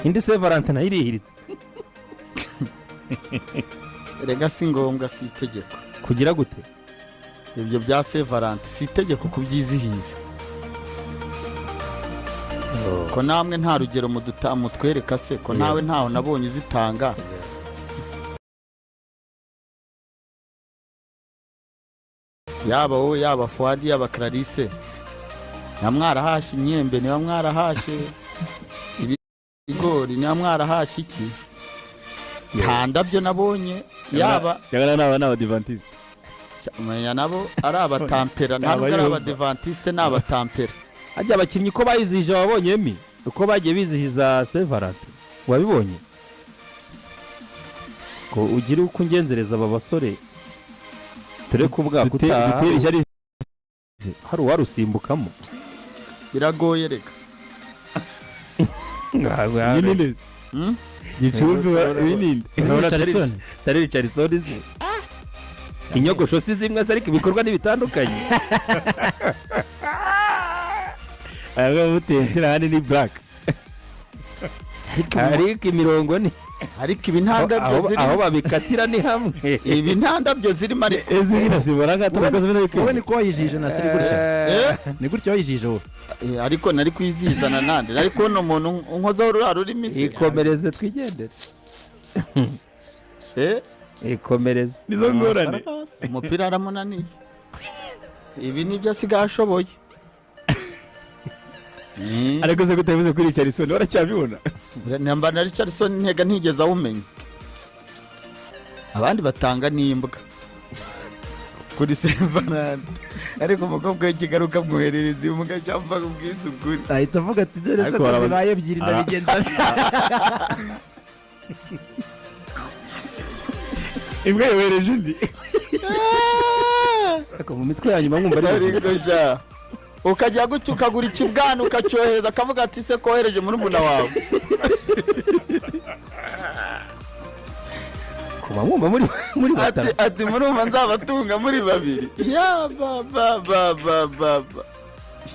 indi Saint Valentin nayirihiritse rega si ngombwa si itegeko kugira gute ibyo bya Saint Valentin si itegeko kubyizihiza ko namwe nta rugero mutwereka se ko nawe ntaho nabonye zitanga yaba wowe yaba Fuadi yaba Clarisse namwarahashe imyembe niba mwarahashe ibigori niba mwarahashe iki nta ndabyo nabonye yaba cyangwa n'abana Adventiste menya nabo ari abatampera ntabwo ari Adventiste n'abatampera ajya abakinnyi ko bayizihije wabonye mi uko bagiye bizihiza Saint Valentin wabibonye ko ugira uko ungenzereza aba basore ture kubwa kutaha hari uwarusimbukamo biragoye reka binini gicumbi binini tari Richardson inyogosho si zimwe ariko ibikorwa n'ibitandukanye aba mutentera handi ni black ariko imirongo ni ariko ibintandabyo ziri aho babikatira ni hamwe ibintandabyo zirimo ari ezina sibora ngatabakoze bino bike wowe niko wayijije na siri gutya ni gutya wayijije wowe ariko nari kwizizana nande ariko no muntu unkozaho ruraro rimisi ikomereze twigendere ikomereze nizo ngorane umupira aramunaniye ibi nibyo asigaye ashoboye ariko se kutabivuze kuri Richardson waracyabibona namba na Richardson ntega ntigeze awumenya abandi batanga n'imbwa kuri Saint Valentin ariko umukobwa w'ikigaruka mwoherereza imbwa cyangwa ubwisukuri ahita avuga ati dore se ko zibaye ebyiri ndabigenza imbwa yohereje indi ariko mu mitwe yanyu mwumva ari byiza ukajya gutya ukagura ikibwana ukacyohereza akavuga ati se kohereje muri muna wawe kuba mwumva muri batatu ati murumva nzabatunga muri babiri ya ba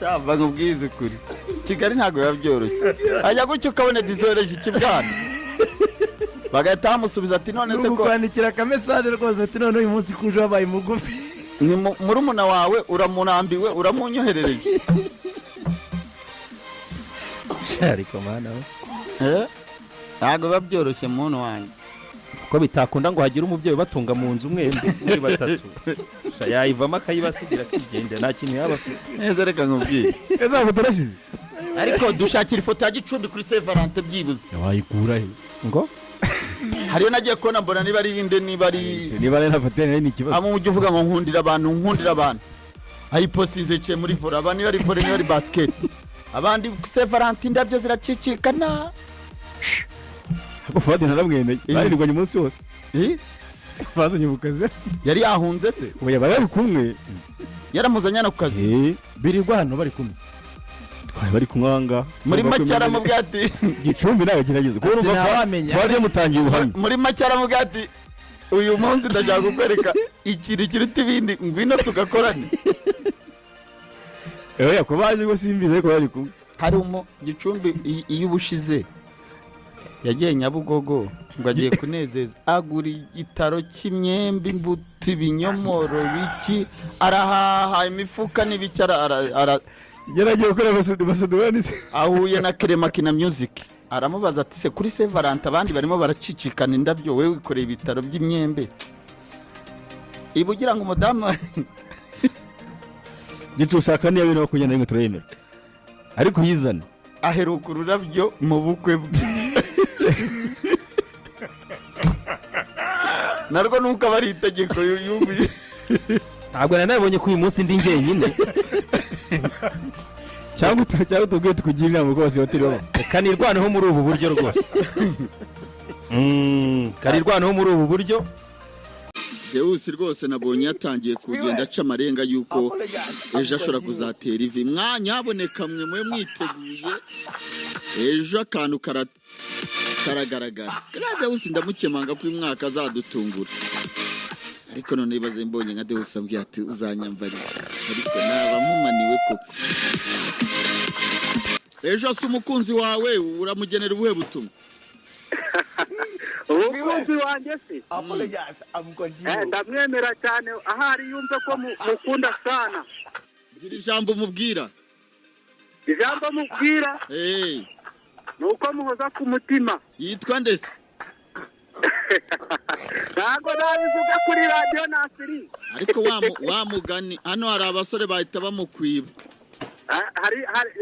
shamba ngubwize kuri Kigali ntago yabyoroshye ajya gutya ukabone dizohereje ikibwana bagahita bamusubiza ati none se ko kwandikira ka message rwose ati none uyu munsi kuje wabaye mugufi ni murumuna wawe uramunambiwe uramunyoherereje ariko mana ntago babyoroshye muntu wanjye ko bitakunda ngo hagire umubyeyi batunga mu nzu mwembe muri batatu yayivamo akayibasigira kigende nta kintu yaba neza reka nkubwire eza fotorashize ariko dushakira ifoto ya Gicumbi kuri Saint Valentin byibuze wayikura he ngo hariyo nagiye kubona mbona niba ari inde niba ari na foto ni ikibazo amo ujye uvuga ngo nkundira abantu ayipostinze ce muri vora abantu niba ari vora niba ari basket abandi Saint Valentin ndabyo ziracicikana Fuadi narabwemeye barirwanye umunsi wose bazanye mu kazi yari yahunze se oya bari kumwe yaramuzanye no ku kazi birirwa hano bari kumwe bari kumwanga muri macyara mu bwati Gicumbi nawe kirageze ko urumva Fuadi mutangiye ubuhamya muri macyara mu bwati uyu munsi ndashaka kukwereka ikintu kiruta ibindi ngwino tugakorane oya ko baje ngo simbize ko bari kumwe hari Gicumbi iyo ubushize yagiye Nyabugogo ngo agiye kunezeza agura igitaro cy'imyembe imbuto ibinyomoro biki arahaha imifuka n'ibicara yaragiye gukora basadubanize ahuye na Clement Kina Music aramubaza ati se kuri Saint Valentin abandi barimo baracicikana indabyo wewe wikoreye ibitaro by'imyembe ibugira ngo umudamu gitusaka niyo bino kugenda rimwe turayemera ariko yizana aheruka ururabyo mu bukwe bwe narwo nuko abari itegeko y'ubu ntabwo nanabonye ko uyu munsi ndi njyenyine cyangwa tubwiye tukugira inama ko bose batari baba kanirwaneho muri ubu buryo rwose kanirwaneho muri ubu buryo Deus rwose nabonye yatangiye kugenda aca amarenga yuko ejo ashobora kuzatera ivi mwanyaboneka mwe mwiteguye ejo akantu karagaragara Deus ndamukemanga ko uyu mwaka azadutungura ariko none ibaze mbonye nka Deus ambwiye ati uzanyambarira ariko naba mumaniwe koko ejo se umukunzi wawe uramugenera ubuhe butumwa? umukunzi wanjye se ndamwemera cyane ahari yumve ko mukunda sana. gira ijambo umubwira. ijambo mubwira ni uko muhoza ku mutima. yitwa ndetse ntabwo nabivuga kuri radiyo Nasiri. ariko wa mugani hano hari abasore bahita bamukwiba.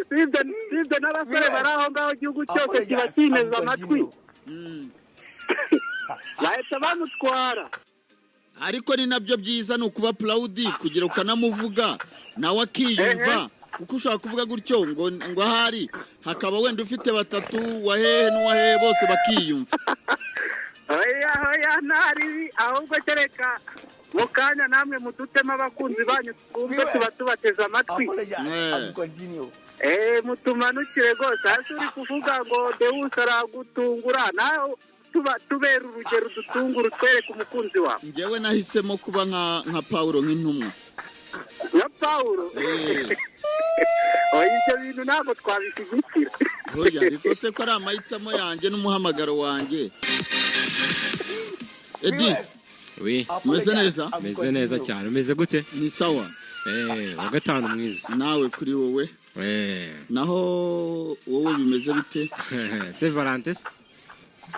sibyo n'abasore bari aho ngaho igihugu cyose kiba kineza amatwi bahita bamutwara. ariko ni nabyo byiza, ni ukuba purawudi kugira ukanamuvuga nawe akiyumva, kuko ushobora kuvuga gutyo ngo ahari hakaba wenda ufite batatu wahehe n'uwahehe bose bakiyumva. oya ntari ahubwo kereka mu kanya namwe mudutema abakunzi banyu twumve tuba tubateze amatwi. mutumanukire rwose hasi uri kuvuga ngo Deus aragutungura nawe tubera urugero dutungura utwereke umukunzi wawe. njyewe nahisemo kuba nka Pawulo nk'intumwa. nka Pawulo? ibyo bintu ntabwo twabishyigikira. oya ariko se ko ari amahitamo yanjye n'umuhamagaro wanjye. Edi umeze neza? meze neza cyane. umeze gute? ni sawa. wa gatanu mwiza. nawe kuri wowe? naho wowe bimeze bite? Saint Valentin?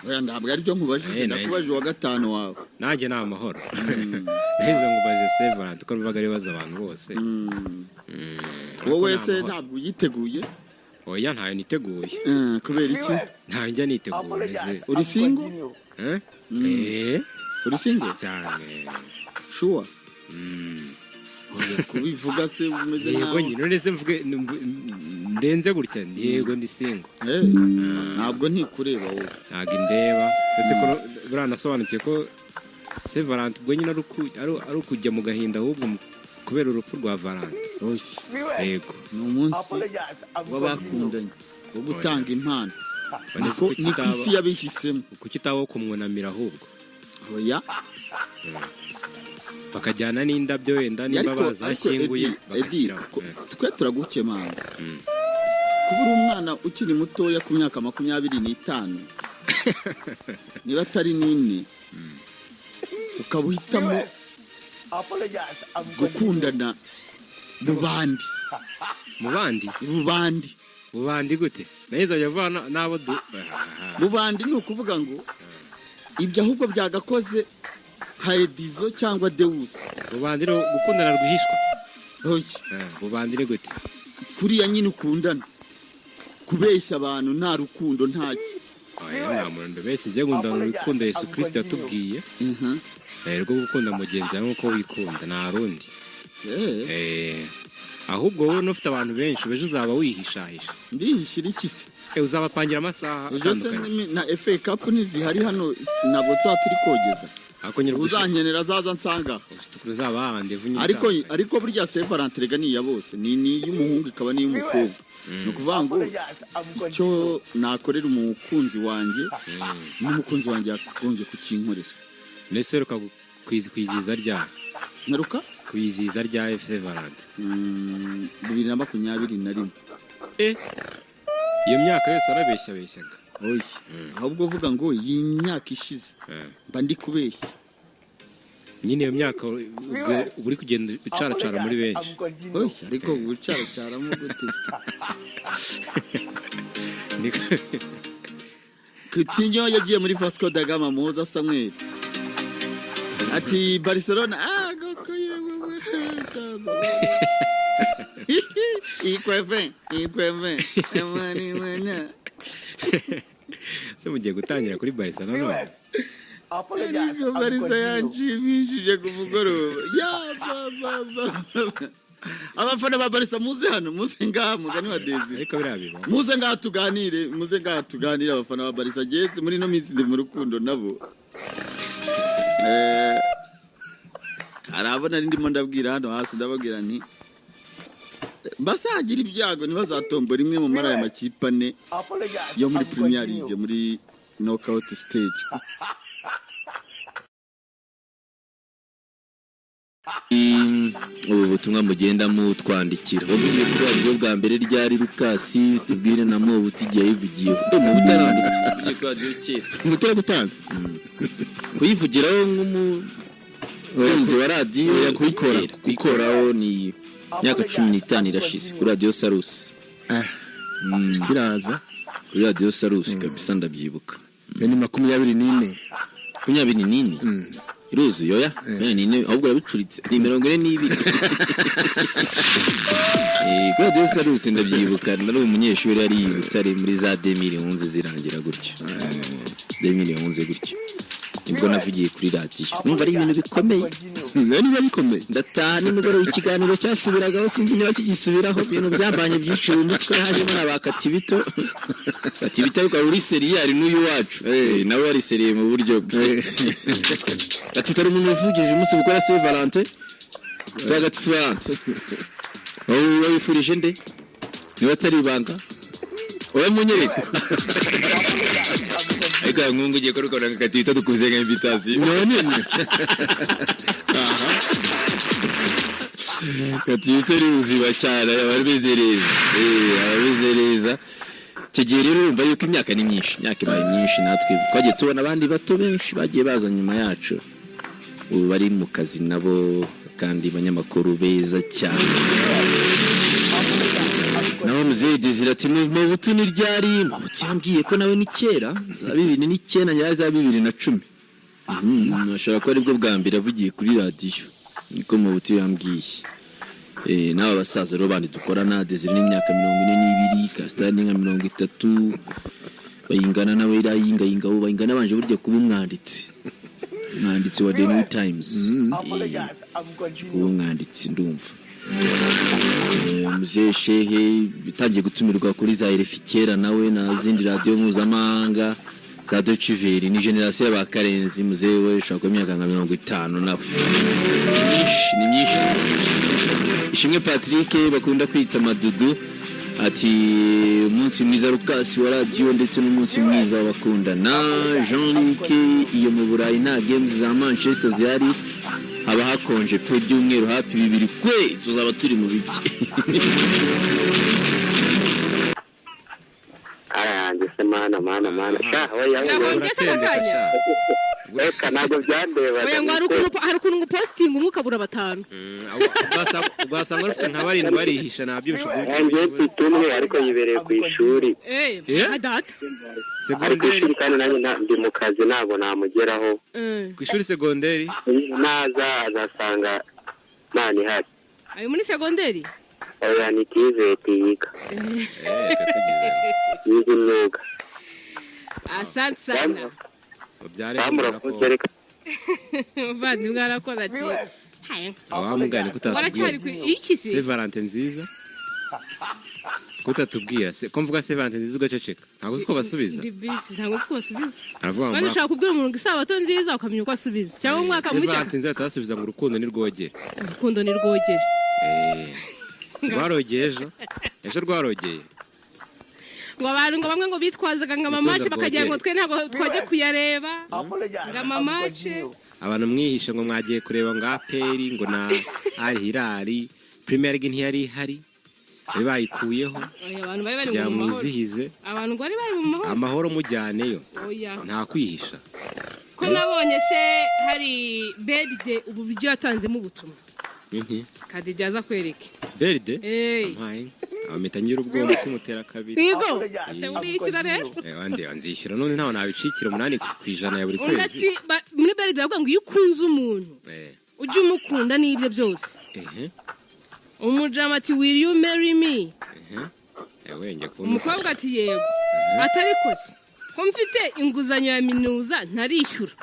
oya ntabwo ari byo nkubajije, ndakubajije wa gatanu wawe. nanjye ni amahoro. nahise ngubajije Saint Valentin ko bivaga bibaza abantu bose. wowe se ntabwo uyiteguye? oya ntayo niteguye. kubera iki? ntayo njya niteguye. uri single? uri single cyane? sure? oya kubivuga se umeze yego nawe. nyine none se mvuge ndenze gutya yego ndi single. ntabwo ntikureba wowe. ntabwo indeba ese ko buranasobanukiye ko Saint Valentin ubwo nyine ari ukujya mu gahinda ahubwo kubera urupfu rwa Valentin. yego ni umunsi w'abakundanye wo gutanga impano. ni ku isi yabihisemo. kuki utabaho kumwunamira ahubwo? oya bakajyana n'indabyo wenda nimba bazashyinguye bagashyiraho. twe turagukemanga kuba uri umwana ukiri mutoya ku myaka 25 niba atari n'ine ukaba uhitamo gukundana mu bandi gute? naheza yavana nabo mu bandi ni ukuvuga ngo ibyo ahubwo byagakoze Edizo cyangwa Deus. Bubandire gukundana rwihishwa. oya bubandire gute? kuriya nyine ukundana kubeshya abantu nta rukundo ntaki. oya muntu bese je gundana urukundo Yesu Kristo yatubwiye. rero gukunda mugenzi wawe nkuko wikunda nta rundi. ahubwo wowe n'ufite abantu benshi beje uzaba wihishahisha. ndihishira iki se? uzabapangira amasaha atandukanye. na FA Cup nizihari hano ntabwo turi kogeza. uzankenera zaza nsanga. ariko burya Saint Valentin rega ni ya bose, ni y'umuhungu ikaba ni y'umukobwa. ni ukuvuga ngo icyo nakorera umukunzi wanjye n'umukunzi wanjye yakonje kukinkorera. nese ruka kwizihiza rya naruka kwizihiza rya Saint Valentin 2021. iyo myaka yose arabeshyaga. oya ahubwo uvuga ngo iyi myaka ishize mba ndi kubeshya. nyine iyo myaka uri kugenda ucaracara muri benshi. oya ariko gucaracaramo gute? Coutinho yagiye muri Vasco da Gama muhoza Samuel ati Barcelona se mugiye gutangira kuri Barcelona. Barisa yanshimishije ku mugoroba. abafana ba Barisa muze hano, muze ngaha mugani wa Desire. ariko birabiba muze ngaha tuganire abafana ba Barisa getse muri no minsi ndi mu rukundo nabo. arabona ndimo ndabwira hano hasi ndababwira nti basagira ibyago ntibazatombora imwe mu mara ya makipe ane yo muri Premier League muri knockout stage. ubu butumwa mugenda mutwandikira wavugiye kuri radio bwa mbere ryari Lukasi tubwire na mo butigiye yivugiye mu butarandika ugiye kuri radio kera umutera gutanza kuyivugiraho nk'umukunzi wa radio kuyikoraho ni myaka 15 irashize kuri radio Salus kiraza kuri radio Salus kabisa ndabyibuka ni 24 iruzi yoya nene ahubwo rabicuritse ni 42 kwa de Salus ndabyibuka nari umunyeshuri ari Butare muri za 2011 zirangira gutyo 2011 gutyo nibwo navugiye kuri radio numva ari ibintu bikomeye niba bikomeye ndataha nimugoro ikiganiro cyasubiragaho sinzi niba kigisubiraho ibintu byambanye byiciro umutwe hajemo nabakati bito ariko uri seriyari n'uyu wacu nawe ari seriye mu buryo bwe atutari umuntu uvugije umunsi gukora Saint Valentin tagati France wowe wifurije nde niba atari ibanga oya munyereka ariko nkungu giye korukora ngakati bito dukuzenga invitation none katitari uziba cyane ababizereza kigiye rero urumva yuko imyaka ni myinshi natwe twagiye tubona abandi bato benshi bagiye baza nyuma yacu ubu bari mu kazi nabo kandi banyamakuru beza cyane naho Muzeye Desire ati mu butuni ryari mu butiyambwiye ko nawe ni kera za 2009 nyari za 2010 nashaka ko aribwo bwa mbere avugiye kuri radio niko mu butiyambwiye nawe basaza rero bandi dukorana Desire n'imyaka 42 Kastani nka 30 bayingana nawe irayinga ubu bayingana banje burya kuba umwanditsi wa The New Times kuba umwanditsi ndumva Muzeye Shehe bitangiye gutumirwa kuri za RFI kera nawe na zindi radio mpuzamahanga za Deutsche Welle ni generation y'abakarenzi Muzeye we ushaka imyaka nka 50 nawe ni myinshi Ishimwe Patrick bakunda kwita Madudu ati umunsi mwiza Lukasi wa radio ndetse n'umunsi mwiza wabakundana Jean-Luc iyo mu Burayi na games za Manchester zihari haba hakonje pe by'umweru hafi 2 kwe tuzaba turi mu biki ndetse mana sha Eka ntabwo byandeba. Oya ngo hari ukuntu ngo posting umukabura batanu. Ugasanga rufite nka barindwi barihisha nabyo bishuguye. Ngiye tumwe ariko yibereye ku ishuri. Data. Segonderi kandi nanjye ndi mu kazi ntabwo namugeraho. Ku ishuri segonderi naza azasanga nani hati. Ayo muri segonderi? Oya ni TVT yiga. Yiga imyuga. Asante sana. Bandi mwarakoze ati mugani kutatubwiye iki se Saint Valentin nziza kutatubwiye se ko mvuga Saint Valentin nziza ugaceceka ntabwo uzi ko basubiza ntabwo uzi ko basubiza aravuga ngo ushaka kubwira umuntu isabato nziza ukamenya uko asubiza cyangwa umwaka mushya Saint Valentin nziza tasubiza ngo urukundo ni rwogere rwarogeye ejo rwarogeye ngo abantu ngo bamwe ngo bitwazaga ngo amamace bakagira ngo twe ntabwo twajye kuyareba ngo amamace abantu mwihisha ngo mwagiye kureba ngo APR ngo na Al Hilal Premier League ntiyari ihari bari bayikuyeho abantu bari bari mu mwizihize abantu ngo bari bari mu amahoro mujyaneyo nta kwihisha ko nabonye se hari birthday ubu buryo yatanzemo ubutumwa kadi byaza kwereke birthday ameta ngira ubwo kumutera kabiri yego se urikira rero wande anzishyura none ntaho nabicikira 8% ya buri kwezi ati muri birthday bavuga ngo iyo ukunze umuntu ujye umukunda n'ibyo byose umujama ati will you marry me wenge ko umukobwa ati yego atari kose ko mfite inguzanyo ya minuza ntarishyura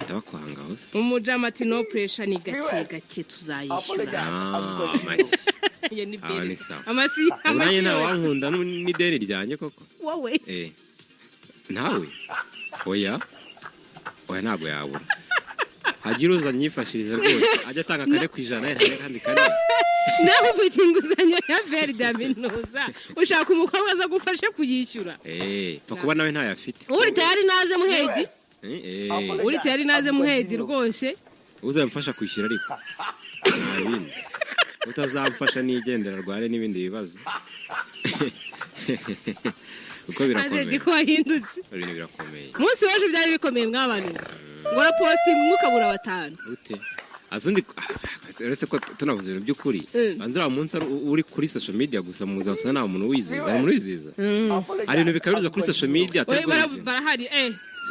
tabakwanga hose umujama ati no pressure ni gake tuzayishyura ya ni bere amasi uranye na wankunda ni deni ryanjye koko wowe nawe oya ntabwo yabura hagira uza nyifashiriza rwose ajya atanga kane ku ijana kandi kane naho ufite inguzanyo ya birthday ya minuza ushaka umukobwa aza gufashe kuyishyura pfa kuba nawe ntayafite uri tayari naze muhedi uri tayari naze muhedi rwose uzamfasha kwishyura ariko nta bindi utazamfasha nigendera rware n'ibindi bibazo uko birakomeye ko wahindutse ibintu birakomeye umunsi w'ejo byari bikomeye mw'abantu ngo rapostinga umukabura batanu ute azundi uretse ko tunavuze ibintu by'ukuri banzira umunsi uri kuri social media gusa muza gusa nta muntu wiziza ari ibintu bikabiriza kuri social media barahari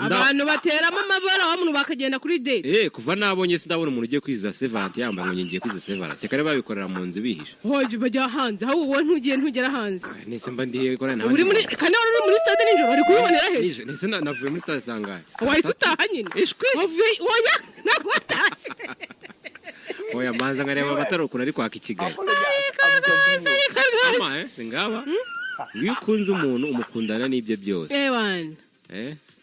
abantu bateramo amabara wa muntu bakagenda kuri date kuva nabonye sindabona umuntu ugiye kwiziza Sevarant yambaye ngo ngiye kwiziza Sevarant cyakare babikorera mu nzu bihisha hoje bajya hanze aho wowe ntugera hanze nese mba ndiye gora nawe uri muri kandi uri muri stade nijoro ari kubibonera hese nese navuye muri stade sangaye wahise utaha nyine oya nagwataje oya manza ngareba amatara ukuntu ari kwaka ikigali ama singaba iyo ukunze umuntu umukundana n'ibyo byose bana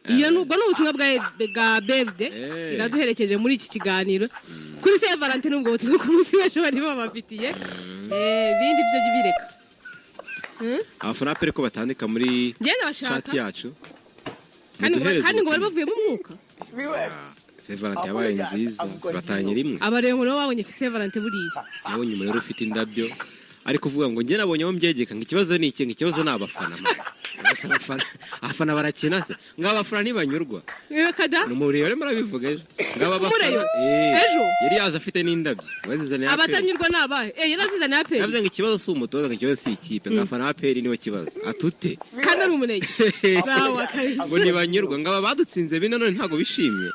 iyo nubwo n'ubutumwa bwa berde iraduherekeje muri iki kiganiro kuri Saint Valentin nubwo butumwa ku munsi w'ejo bari babafitiye bindi byo bireka abafana pere ko batandika muri chat yacu kandi ngo bari bavuye mu mwuka Saint Valentin yabaye nziza batanye rimwe abarego nabo babonye Saint Valentin buriya nabonye umuntu rero ufite indabyo ariko uvuga ngo njye nabonye aho mbyegeka ngo ikibazo ni iki ngo ikibazo ni abafana abafana barakina se ngo abafana ntibanyurwa numuriro rero murabivuga ejo ngaba abafana ejo yari yaje afite n'indabyo bazizaniye abatanyurwa nabahe yarazizaniye aperi yavuze ngo ikibazo si umutoza ngo ikibazo si ikipe ngo abafana aperi niwe kibazo atute kandi ari umunege ngo ntibanyurwa ngo aba badutsinze bino none ntabwo bishimye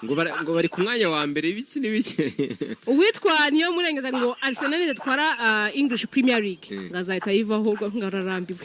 ngo bari ku mwanya wa mbere ibiki n'ibiki uwitwa niyo murengeza ngo Arsenal itwara English Premier League ngazahita yivaho ngo ararambiwe